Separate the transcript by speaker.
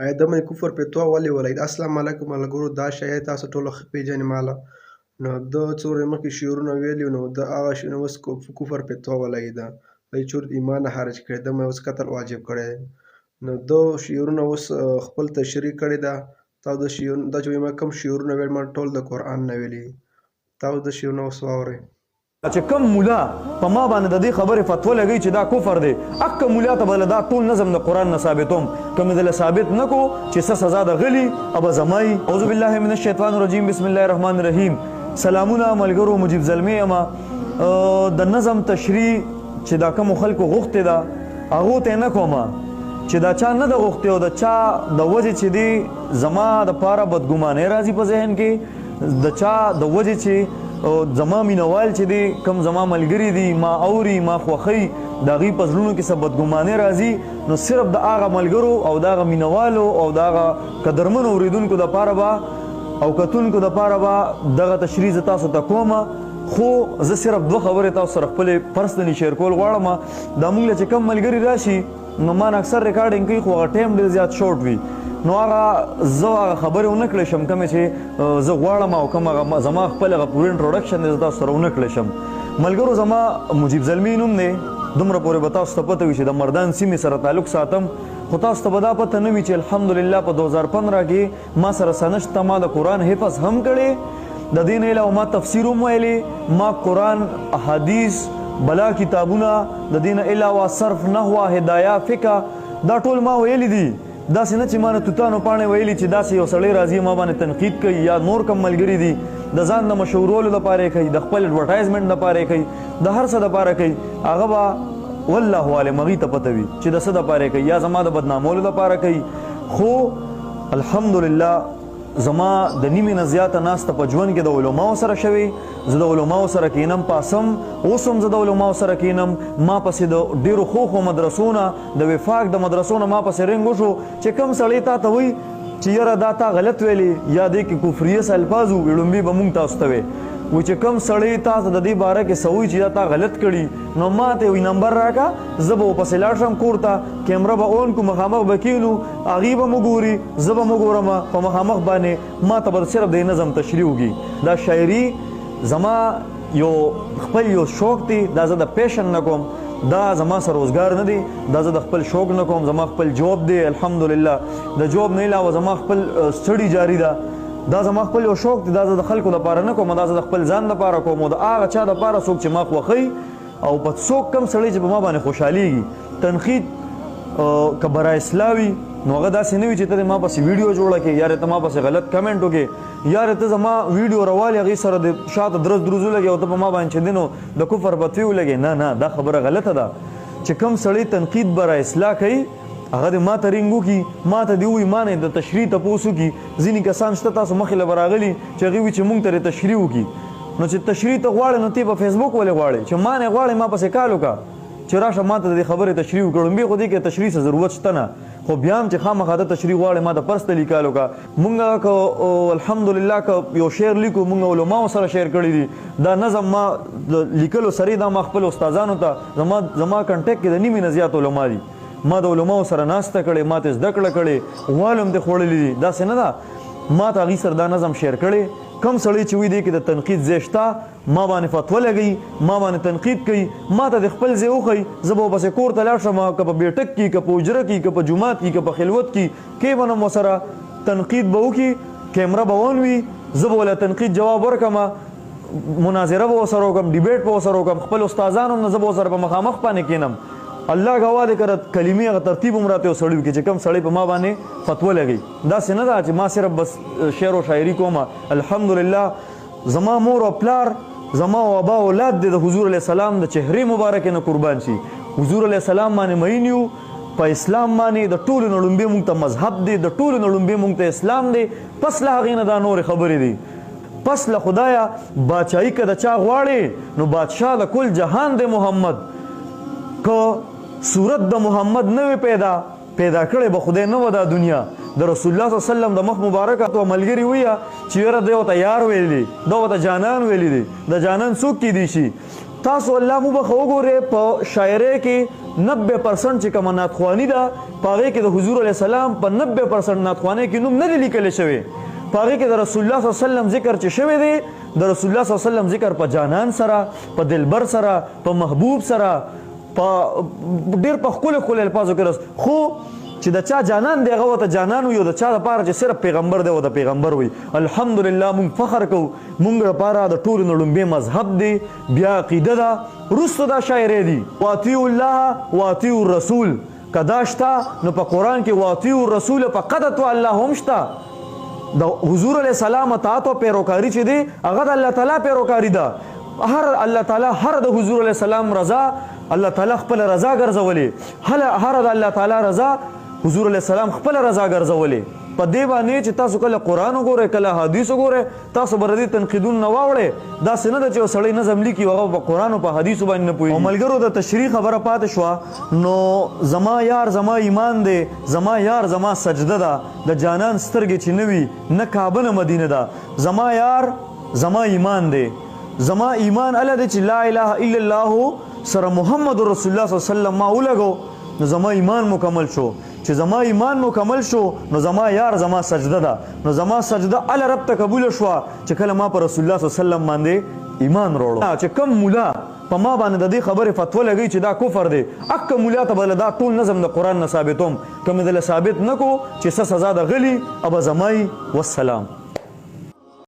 Speaker 1: آیا د باندې کفر فتوا ولې ولګېده؟ السلام علیکم ملګرو، دا شی تاسو ټولو ښه پېژنئ ماله. نو ده څو ورځې مخکې شعرونه ویلي، نو د هغه شعرونه اوس کفر فتوا ولګېده. دی چې ایمان نه خارج کړی، ده اوس قتل واجب کړی. نو ده شعرونه اوس خپل تشریح کړې ده. تاسو د شعرونه دا چې ما کوم شعرونه ویل، ما ټول د قرآن نه ویلي. تاسو د شعرونه اوس واورئ.
Speaker 2: چې کم مولا په ما باندې د دې خبرې فتوا لګوي چې دا کفر دی، اکه مولا ته به دا ټول نظم د قرآن نه ثابتوم. که مې دله ثابت نه کو چې څه سزا د غلي ابه زمای. اعوذ بالله من الشیطان الرجیم، بسم الله الرحمن الرحیم. سلامونه ملګرو، مجیب زلمی اما د نظم تشریح چې دا کوم خلکو غوښتې ده هغو ته نه کومه، چې دا چا نه د غوښتې او د چا د وجې چې دی زما دپاره بدګمانۍ راځي په ذهن کې، د چا د وجې چې زما مینوال چې دی کم زما ملګری دی، ما اوري ما خوښوي، د هغوی په زړونو کې څه بدګمانۍ راځي، نو صرف د هغه ملګرو او د هغه مینوالو او د هغه قدرمنو اورېدونکو دپاره به او کتونکو دپاره به دغه تشریح زه تاسو ته کومه. خو زه صرف دوه خبرې تاسو سره خپلې پرسنلي شیر کول غواړم. دا موږ له چې کم ملګري راشي نو ما نه اکثر ریکارډینګ کوي، خو هغه ټایم ډېر زیات شورټ وي، نو هغه زه هغه خبرې ونه کړی شم کومې چې زه غواړم او کوم هغه زما خپل هغه پوره انټروډکشن دی زه تاسو سره ونه کړی شم. ملګرو زما مجیب زلمی نوم دی، دومره پورې به تاسو ته پته وي چې د مردان سیمې سره تعلق ساتم. خو تاسو ته به دا پته نه وي چې الحمدلله په 2015 کې ما سره سنشت ته ما د قرآن حفظ هم کړی، د دې نه علاوه ما تفسیر هم ویلی، ما قرآن احادیث بلا کتابونه د دې نه علاوه صرف نحوه هدایه فقه دا ټول ما ویلی دي. داسې نه چې ما نه توتانو پاڼې ویلي چې داسې یو سړی راځي ما باندې تنقید کوي یا نور کم ملګري دي د ځان د مشهورولو لپاره یې کوي، د خپل اډورټایزمنټ لپاره یې کوي، د هر څه لپاره کوي، هغه به والله عالم هغوی ته پته وي چې د څه دپاره یې کوي، یا زما د بدنامولو لپاره کوي. خو الحمدلله زما د نیمې نه زیاته ناسته په ژوند کې د علماو سره شوې. زه د علماو سره کینم، پاسم اوس هم زه د علماو سره کینم. ما پسې د ډېرو ښو مدرسو نه د وفاق د مدرسو نه ما پسې رنګ وشو چې کوم سړی تا ته وایي چې یاره دا تا غلط ویلې یا دې کې کفریه الفاظ وو، لومبي به مونږ تاسو ته وی چې کوم سړی تاسو د دې باره کې څه وایي چې دا تا غلط کړي، نو ما ته وایي نمبر راکړه، زه به ورپسې لاړ شم کور ته، کیمره به اون کو، مخامخ به کینو، هغوی به مو ګوري، زه به مو ګورم په مخامخ باندې، ما ته به صرف د نظم تشریح وکړي. دا شاعري زما یو خپل یو شوق دی، دا زه د پیشن نه کوم، دا زما سره روزګار نه دی، دا زه د خپل شوق نه کوم، زما خپل جوب دی الحمدلله. د جوب نه علاوه زما خپل سټډي جاری ده، دا زما خپل یو شوق دی، دا زه د خلکو لپاره نه کوم، دا زه د خپل ځان لپاره کوم او د هغه چا لپاره څوک چې ما خوښوي او په څوک کم سړی چې په ما باندې خوشحالیږي. تنقید که برای اصلاحي نو هغه داسې نه وي چې ته ما پسې ویډیو جوړه کړې، یا ته ما پسې غلط کمنټ وکړې، یا ته زما ویډیو روالې هغې سره د شاته درز دروز ولګې او ته په ما باندې چې دینو د کفر فتوی ولګې. نه نه، دا خبره غلطه ده چې کم سړی تنقید برای اصلاح کوي هغه د ما ته رنګ وکړي، ما ته دې ووایي، ما نه د تشریح تپوس وکړي. ځینې کسان شته تاسو مخې له به راغلي چې هغوی وایي چې مونږ ته تشریح وکړي. نو چې تشریح ته غواړې نو تی په فیسبوک ولې غواړې چې ما نه غواړې ما پسې کال وکړه چې راشه ما ته د دې خبرې تشریح وکړم. بیا خو دې کې تشریح څه ضرورت شته نه، خو بیا هم چې خامخا ته تشریح غواړې ما ته پرسنلي کال وکړه. مونږ که الحمدلله که یو شعر لیکو، مونږ علماو سره شعر کړی دي، دا نظم ما لیکلو سره دا ما خپل استادانو ته زما کنټیکټ کې د نیمې نه زیات علما دي، ما د علماو سره ناسته کړې، ما ته زده کړه کړې، والم دې خوړلي دي. داسې نه ده، ما ته هغوی سره دا نظم شعر کړی. کم سړی چې وي دی کې د تنقید ځای شته، ما باندې فتوا لګوي، ما باندې تنقید کوي، ما ته د خپل ځای وښیي، زه به ورپسې کور ته لاړ شم، که په بیټک کې، که په حجره کې، که په جومات کې، که په خلوت کې، کې به نم ورسره تنقید به وکړي، کیمره به اون وي، زه به ورله تنقید جواب ورکړم، مناظره به ورسره وکړم، ډیبیټ به ورسره وکړم، خپل استادان هم نه زه به ورسره په مخامخ باندې کښېنم. الله ګواه دی که کلمې هغه ترتیب هم راته یو سړي وکړي چې کوم سړی په ما باندې فتوا لګوي. داسې نه ده چې ما صرف بس شعر و شاعري کوم. الحمدلله زما مور او پلار، زما او ابا اولاد دی د حضور علیه السلام د چهرې مبارکې نه قربان شي. حضور علیه السلام باندې مین یو، په اسلام باندې د ټولو نه لومبې مونږ ته مذهب دی، د ټولو نه لومبې مونږ ته اسلام دی، پس له هغې نه دا نورې خبرې دي. پس له خدایه باچایي که د چا غواړې نو بادشاه د کل جهان دی محمد. که صورت د محمد نه وي پیدا کړی به خدای نه و دا دنیا. د رسول الله صلی الله علیه وسلم د مخ مبارکه تو ملګری ویه چې یاره دی ورته یار ویلی، دا ورته جانان ویلی دی. د جانان څوک کیدی شي؟ تاسو الله مو بخ وګوره په شاعری کې 90% چې کوم ناتخوانی ده پاره کې د حضور علی السلام په 90% ناتخوانی کې نوم نه لیکل شوی پاره کې د رسول الله صلی الله علیه وسلم ذکر چې شوی دی د رسول الله صلی الله علیه وسلم ذکر په جانان سره په دلبر سره په محبوب سره په ډیر په خپل الفاظو کې خو چې د چا جانان دی هغه ته جانان یو د چا لپاره چې صرف پیغمبر دی او د پیغمبر وي الحمدلله مونږ فخر کوو مونږ لپاره د ټولو نه لومبی مذهب دی بیا عقیده ده وروسته دا شاعرې دي واطیعوا الله واطیعوا الرسول کدا شته نو په قرآن کې واطیعوا الرسول فقط تو الله هم شته د حضور علیه السلام اطاعت او پیروکاری چې دی هغه د الله تعالی پیروکاری ده هر الله تعالی هر د حضور علیه السلام رضا الله تعالی خپل رضا ګرځولې هر د الله تعالی رضا حضور علیہ السلام خپل رضا ګرځولې په دې باندې چې تاسو کله قرآن وګورئ کله حدیث وګورئ تاسو به دې تنقیدون نه واوړئ داسې نه ده چې سړی نظم لیکي هغه په قرآن او په حدیثو باندې نه پوهېږي او ملګرو د تشریح خبره پاتې شوه نو زما یار زما ایمان دی زما یار زما سجده ده د جانان سترګې چې نه وي نه کعبه نه مدینه ده زما یار زما ایمان دی زما ایمان الله دی چې لا اله الا الله سره محمد رسول الله صلی الله علیه وسلم ما ولګو نو زما ایمان مکمل شو چې زما ایمان مکمل شو نو زما یار زما سجده ده نو زما سجده ال رب ته قبول شو چې کله ما پر رسول الله صلی الله علیه وسلم باندې ایمان وروړو چې کم مولا په ما باندې د دې خبره فتوا لګی چې دا کفر دی اک مولا ته بل دا ټول نظم د قران نه ثابتوم کوم دل ثابت نکو چې سزا د غلی ابا زمای والسلام